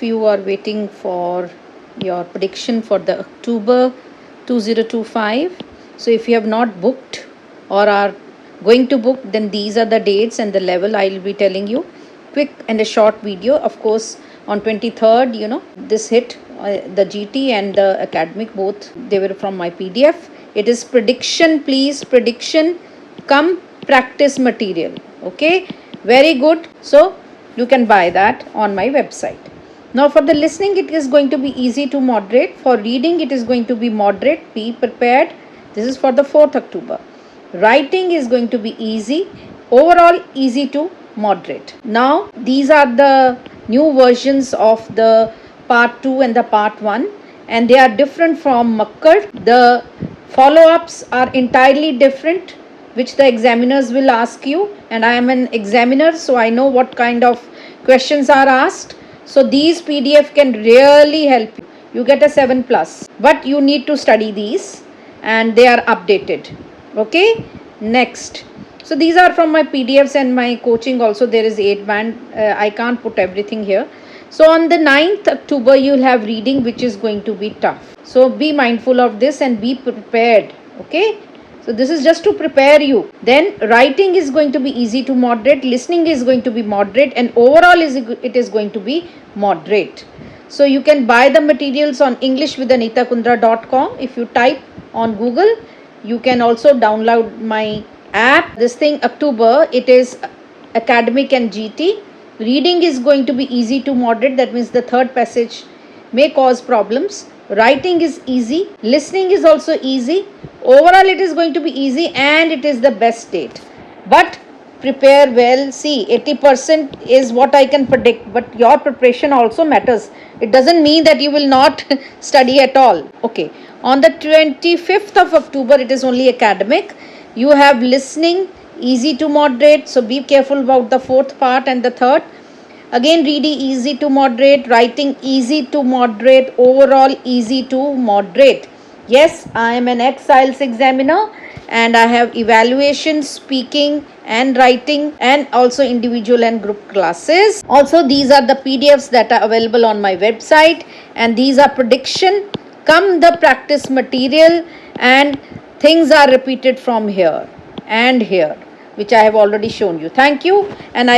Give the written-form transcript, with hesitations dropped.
You are waiting for your prediction for the October 2025. So if you have not booked or are going to book, then these are the dates and the level I'll be telling you. Quick and a short video. Of course, on 23rd, this hit the GT and the academic, both they were from my PDF. It is prediction, please, prediction come practice material. Okay, very good. So you can buy that on my website. Now for the listening, it is going to be easy to moderate. For reading, it is going to be moderate. Be prepared. This is for the 4th October. Writing is going to be easy. Overall, easy to moderate. Now, these are the new versions of the part 2 and the part 1. And they are different from Makkar. The follow-ups are entirely different, which the examiners will ask you. And I am an examiner, so I know what kind of questions are asked. So these PDF can really help you. You get a 7+, but you need to study these and they are updated. Okay, next. So these are from my PDFs and my coaching also. There is 8 band. I can't put everything here. So on the 9th October, you will have reading, which is going to be tough. So be mindful of this and be prepared. Okay. So this is just to prepare you. Then writing is going to be easy to moderate. Listening is going to be moderate, and overall it is going to be moderate. So you can buy the materials on englishwithanittakundra.com. If you type on Google, you can also download my app. This thing October, it is academic and GT. Reading is going to be easy to moderate. That means the third passage may cause problems. Writing is easy. Listening is also easy. Overall, it is going to be easy and it is the best date. But prepare well. See, 80% is what I can predict, but your preparation also matters. It doesn't mean that you will not study at all. Okay. On the 25th of October, it is only academic. You have listening, easy to moderate. So be careful about the 4th part and the 3rd. Again, reading easy to moderate, writing easy to moderate, overall easy to moderate. Yes, I am an ex-IELTS examiner and I have evaluation, speaking and writing, and also individual and group classes. Also, these are the PDFs that are available on my website, and these are prediction, come the practice material, and things are repeated from here and here, which I have already shown you. Thank you, and I hope